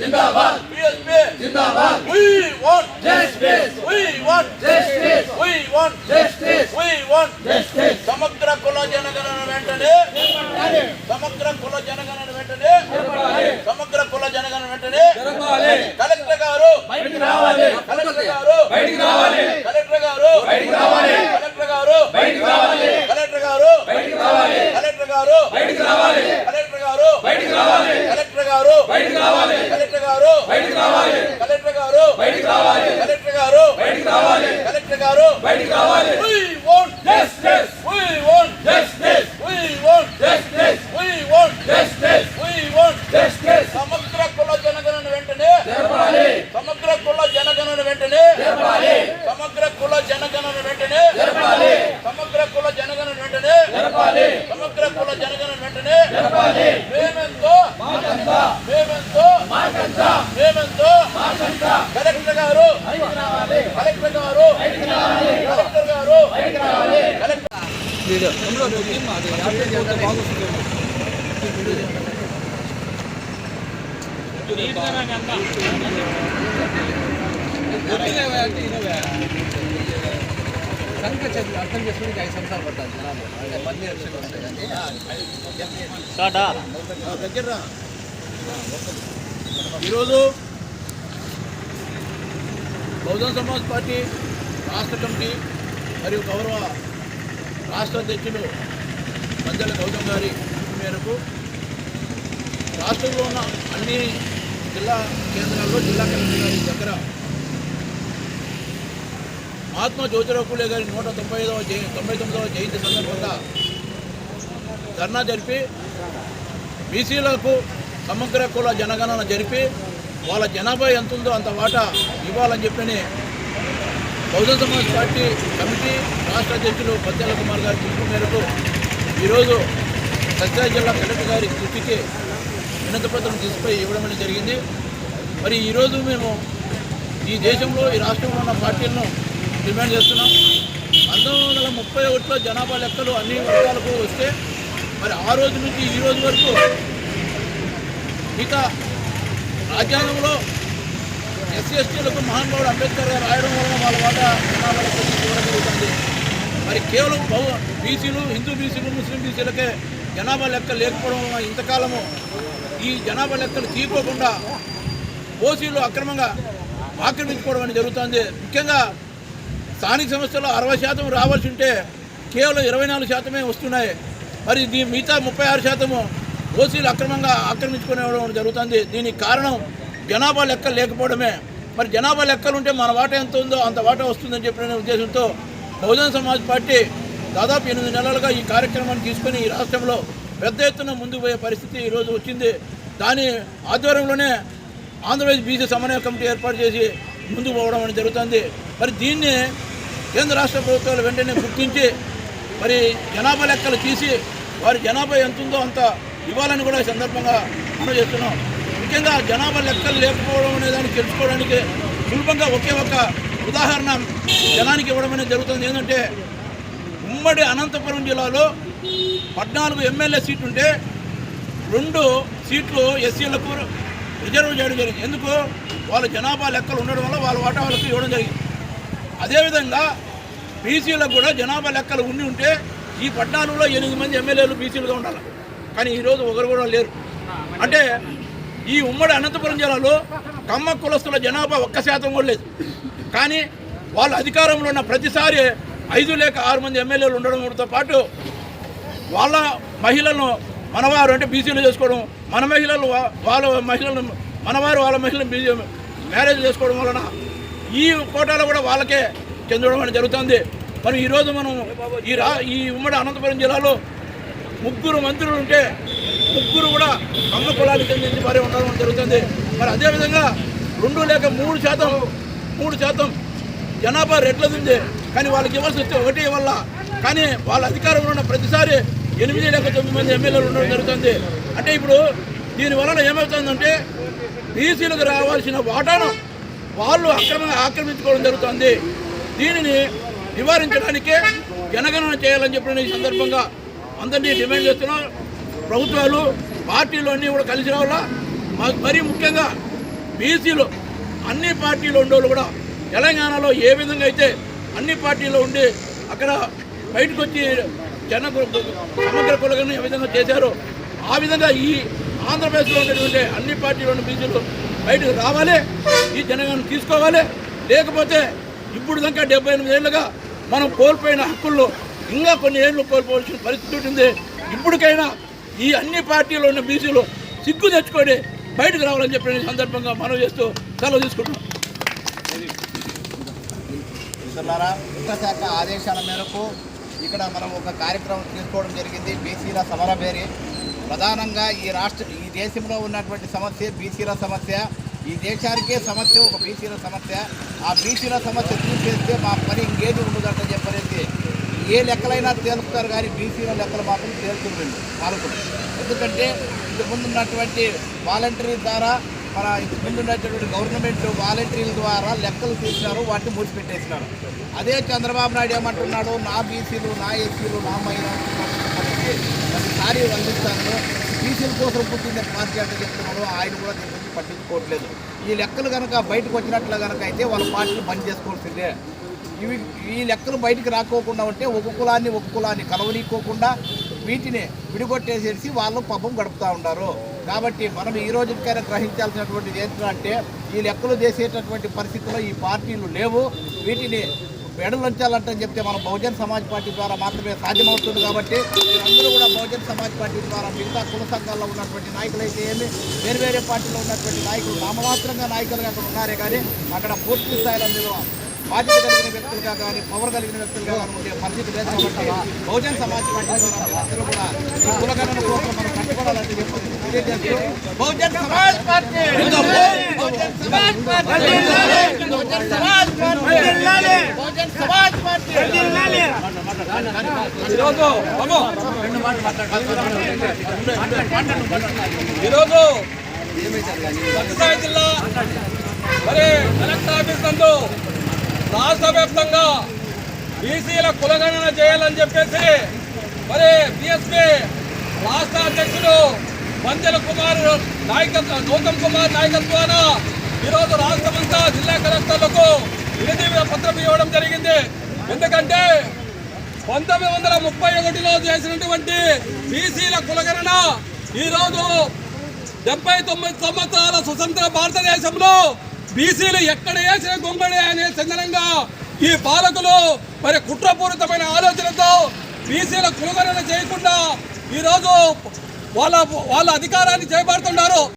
जिंदाबाद बीएसपी जिंदाबाद we want justice we want justice we want justice we want justice సమగ్ర కుల జనగణన వెంటనే జరగాలి సమగ్ర కుల జనగణన వెంటనే జరగాలి సమగ్ర కుల జనగణన వెంటనే జరగాలి కలెక్టర్ గారు బయటికి రావాలి కలెక్టర్ గారు బయటికి రావాలి కలెక్టర్ గారు బయటికి రావాలి కలెక్టర్ గారు బయటికి రావాలి కలెక్టర్ గారు బయటికి రావాలి కలెక్టర్ గారు బయటికి రావాలి కలెక్టర్ గారు బయటికి రావాలి కలెక్టర్ గారు బయటికి రావాలి కలెక్టర్ గారు బయటికి రావాలి కలెక్టర్ గారు బయటికి రావాలి కలెక్టర్ గారు బయటికి రావాలి కలెక్టర్ గారు బయటికి రావాలి we want justice we want justice we want justice we want justice we want justice సమగ్ర కుల జనగణన వెంటనే జరగాలి సమగ్ర కుల జనగణన వెంటనే జరగాలి సమగ్ర కుల జనగణన వెంటనే జరగాలి సమగ్ర కుల జనగణన వెంటనే జరగాలి సమగ్ర కుల జనగణన వెంటనే జరగాలి మేమెంతో మాకంతా మేమెంతో మాకంతా మేమెంతో మాకంతా కలెక్టర్ గారు బయటికి రావాలి కలెక్టర్ గారు బయటికి రావాలి కలెక్టర్ గారు బయటికి రావాలి కలెక్టర్ వీడియో అది యాడ్ బాగుంటుంది అర్థం చేసుకుని 5 సంవత్సరాలు పడుతుంది జనాలు 10 లక్షలు దగ్గర. ఈరోజు బహుజన సమాజ్ పార్టీ రాష్ట్ర కమిటీ మరియు గౌరవ రాష్ట్ర అధ్యక్షులు మధ్యల గౌతమ్ గారి మేరకు రాష్ట్రంలో ఉన్న అన్ని జిల్లా కేంద్రాల్లో జిల్లా కలెక్టర్ గారి దగ్గర మహాత్మా జ్యోతిరావు ఫూలే గారి 199వ జయంతి సందర్భంగా ధర్నా జరిపి బీసీలకు సమగ్ర కుల జనగణన జరిపి వాళ్ళ జనాభా ఎంత ఉందో అంత వాటా ఇవ్వాలని చెప్పని బహుజన సమాజ్ పార్టీ కమిటీ రాష్ట్ర అధ్యక్షులు పత్యాల కుమార్ గారి పిలుపు మేరకు ఈరోజు సత్యసాయి జిల్లా కలెక్టర్ గారి దృష్టికి వినతిపత్రం తీసుకుపోయి ఇవ్వడం జరిగింది. మరి ఈరోజు మేము ఈ దేశంలో ఈ రాష్ట్రంలో ఉన్న పార్టీలను డిమాండ్ చేస్తున్నాం. 1931లో జనాభా లెక్కలు అన్ని వర్గాలకు వస్తే మరి ఆ రోజు నుంచి ఈ రోజు వరకు ఇక రాజ్యాంగంలో ఎస్సీ ఎస్టీలకు మహానుభావుడు అంబేద్కర్ గారు రాయడం వలన వాళ్ళ వాటా జనాభా లెక్క తీసుకోవడం జరుగుతుంది. మరి కేవలం బీసీలు హిందూ బీసీలు ముస్లిం బీసీలకే జనాభా లెక్క లేకపోవడం వలన ఇంతకాలము ఈ జనాభా లెక్కలు తీసుకోకుండా ఓసీలు అక్రమంగా ఆక్రమించుకోవడం అనేది జరుగుతుంది. ముఖ్యంగా స్థానిక సంస్థల్లో 60% రావాల్సి ఉంటే కేవలం 24% వస్తున్నాయి. మరి మిగతా 36% ఓసీలు అక్రమంగా ఆక్రమించుకునేవడం జరుగుతుంది. దీనికి కారణం జనాభా లెక్కలు లేకపోవడమే. మరి జనాభా లెక్కలు ఉంటే మన వాటా ఎంత ఉందో అంత వాటా వస్తుందని చెప్పిన ఉద్దేశంతో బహుజన సమాజ్ పార్టీ దాదాపు 8 నెలలుగా ఈ కార్యక్రమాన్ని తీసుకొని ఈ రాష్ట్రంలో పెద్ద ఎత్తున ముందుకు పోయే పరిస్థితి ఈరోజు వచ్చింది. దాని ఆధ్వర్యంలోనే ఆంధ్రప్రదేశ్ బీసీ సమన్వయ కమిటీ ఏర్పాటు చేసి ముందుకు పోవడం అనేది జరుగుతుంది. మరి దీన్ని కేంద్ర రాష్ట్ర ప్రభుత్వాలు వెంటనే గుర్తించి మరి జనాభా లెక్కలు తీసి వారి జనాభా ఎంత ఉందో అంత ఇవ్వాలని కూడా ఈ సందర్భంగా మనం చేస్తున్నాం. ముఖ్యంగా జనాభా లెక్కలు లేకపోవడం అనే దాన్ని తెలుసుకోవడానికి సులభంగా ఒకే ఒక ఉదాహరణ జనానికి ఇవ్వడం అనేది జరుగుతుంది. ఏంటంటే ఉమ్మడి అనంతపురం జిల్లాలో 14 ఎమ్మెల్యే సీట్లు ఉంటే 2 సీట్లు ఎస్సీలకు రిజర్వ్ చేయడం జరిగింది. ఎందుకు? వాళ్ళ జనాభా లెక్కలు ఉండడం వల్ల వాళ్ళ వాటా వాళ్ళకి ఇవ్వడం జరిగింది. అదేవిధంగా బీసీలకు కూడా జనాభా లెక్కలు ఉంటే ఈ 14లో 8 మంది ఎమ్మెల్యేలు బీసీలుగా ఉండాలి. కానీ ఈరోజు ఒకరు కూడా లేరు. అంటే ఈ ఉమ్మడి అనంతపురం జిల్లాలో కమ్మ కులస్తుల జనాభా 1% కూడా లేదు. కానీ వాళ్ళ అధికారంలో ఉన్న ప్రతిసారి 5 లేక 6 మంది ఎమ్మెల్యేలు ఉండడంతో పాటు వాళ్ళ మహిళలను మనవారు అంటే బీసీలు చేసుకోవడం, మన మహిళలు వాళ్ళ మహిళలను మనవారు వాళ్ళ మహిళలను మ్యారేజ్ చేసుకోవడం వలన ఈ కోటాలో కూడా వాళ్ళకే చెందడం అనేది జరుగుతుంది. మరి ఈరోజు మనం ఈ ఉమ్మడి అనంతపురం జిల్లాలో 3 మంత్రులు ఉంటే 3 కూడా కమ్మ కులానికి చెందిన వారే ఉండడం జరుగుతుంది. మరి అదేవిధంగా 2 లేక 3% జనాభా రెట్లది. కానీ వాళ్ళకి ఇవ్వాల్సి వస్తే 1 వల్ల కానీ వాళ్ళ అధికారంలో ఉన్న ప్రతిసారి 8 లేక 9 మంది ఎమ్మెల్యేలు ఉండడం జరుగుతుంది. అంటే ఇప్పుడు దీనివలన ఏమవుతుందంటే బీసీలకు రావాల్సిన వాటాను వాళ్ళు అక్రమంగా ఆక్రమించుకోవడం జరుగుతుంది. దీనిని నివారించడానికే జనగణన చేయాలని చెప్పిన ఈ సందర్భంగా అందరినీ డిమాండ్ చేస్తున్నాం. ప్రభుత్వాలు పార్టీలు అన్నీ కూడా కలిసి రావాలా. మరీ ముఖ్యంగా బీసీలు అన్ని పార్టీలు ఉండేవాళ్ళు కూడా తెలంగాణలో ఏ విధంగా అయితే అన్ని పార్టీలో ఉండి అక్కడ బయటకు వచ్చి సమగ్ర కులగణన ఏ విధంగా చేశారో ఆ విధంగా ఈ ఆంధ్రప్రదేశ్లో ఉన్నటువంటి అన్ని పార్టీలు ఉన్న బీసీలు బయటకు రావాలి, ఈ జనగణన తీసుకోవాలి. లేకపోతే ఇప్పుడు దాకా 78 ఏళ్ళుగా మనం కోల్పోయిన హక్కుల్లో ఇంకా కొన్ని ఏళ్ళు కోల్పోవాల్సిన పరిస్థితి ఉంటుంది. ఇప్పటికైనా ఈ అన్ని పార్టీలో ఉన్న బీసీలు సిగ్గు తెచ్చుకొని బయటకు రావాలని చెప్పిన సందర్భంగా మనం చేస్తూ సెలవు తీసుకుంటున్నాం. శాఖ ఆదేశాల మేరకు ఇక్కడ మనం ఒక కార్యక్రమం తీసుకోవడం జరిగింది. బీసీల సమరభేరి ప్రధానంగా ఈ దేశంలో ఉన్నటువంటి సమస్య బీసీల సమస్య, ఈ దేశానికే సమస్య ఒక బీసీల సమస్య. ఆ బీసీల సమస్య తీసేస్తే మా పని ఇంకేది ఉండదంట చెప్పనేసి ఏ లెక్కలైనా తేలుస్తారు కానీ బీసీల లెక్కలు మాత్రం తేలుతుంది పాలకులు. ఎందుకంటే ఇంతకుముందు ఉన్నటువంటి వాలంటరీ ద్వారా మన ఇంతకుముందున్నటువంటి గవర్నమెంట్ వాలంటీర్ల ద్వారా లెక్కలు తీసినారు, వాటిని మూసిపెట్టేసినారు. అదే చంద్రబాబు నాయుడు ఏమంటున్నాడు, నా బీసీలు, నా ఎస్సీలు, నా మైనారిటీ ప్రతిసారి అందిస్తాను, బీసీల కోసం పుట్టిన పార్టీ అంటే చెప్తున్నాడు. ఆయన కూడా దీని గురించి పట్టించుకోవట్లేదు. ఈ లెక్కలు కనుక బయటకు వచ్చినట్లు కనుక అయితే వాళ్ళ పార్టీలు బంద్ చేసుకోవాల్సిందే. ఈ లెక్కలు బయటికి రాకోకుండా ఉంటే ఒక కులాన్ని కలవనీకోకుండా వీటిని విడిగొట్టేసేసి వాళ్ళు పాపం గడుపుతూ ఉంటారు. కాబట్టి మనం ఈ రోజుకైనా గ్రహించాల్సినటువంటిది ఏంటంటే ఈ లెక్కలు చేసేటటువంటి పరిస్థితుల్లో ఈ పార్టీలు లేవు. వీటిని బెడలుంచాలంటే చెప్తే మనం బహుజన్ సమాజ్ పార్టీ ద్వారా మాత్రమే సాధ్యమవుతుంది. కాబట్టి అందరూ కూడా బహుజన్ సమాజ్ పార్టీ ద్వారా మిగతా కుల సంఘాల్లో ఉన్నటువంటి నాయకులు అయితే ఏమి, వేరే పార్టీలో ఉన్నటువంటి నాయకులు నామమాత్రంగా నాయకులుగా అక్కడ ఉన్నారే కానీ అక్కడ పూర్తి స్థాయిలో మీరు బాధ్యత కలిగిన వ్యక్తులుగా కానీ పవర్ కలిగిన వ్యక్తులుగా కానీ ఉండే పరిస్థితి లేదు. కాబట్టి బహుజన్ సమాజ్ పార్టీ ద్వారా అందరూ కూడా ఈ కులగణన కోసం మనం కట్టుకోవాలని చెప్పి తెలియజేస్తూ బహుజన్ సమాజ్ పార్టీ ఈరోజు సత్యసాయి జిల్లా మరి కలెక్టర్ ఆఫీస్ నందు రాష్ట్ర వ్యాప్తంగా బీసీల కులగణన చేయాలని చెప్పేసి మరి బీఎస్పీ రాష్ట్ర అధ్యక్షుడు వంజల కుమార్ గౌతమ్ కుమార్ నాయకత్వాన ఈరోజు రాష్ట్రమంతా జిల్లా కలెక్టర్లకు వినతి పత్రం ఇవ్వడం జరిగింది. ఎందుకంటే 1931లో చేసినటువంటి బీసీల కులగణన ఈరోజు 79 సంవత్సరాల స్వతంత్ర భారతదేశంలో బీసీలు ఎక్కడ వేసిన గొంగళి అనే సందర్భంగా ఈ పాలకులు మరి కుట్రపూరితమైన ఆలోచనతో బీసీల కులగణన చేయకుండా ఈరోజు వాళ్ళ అధికారాన్ని చేపడుతున్నారు.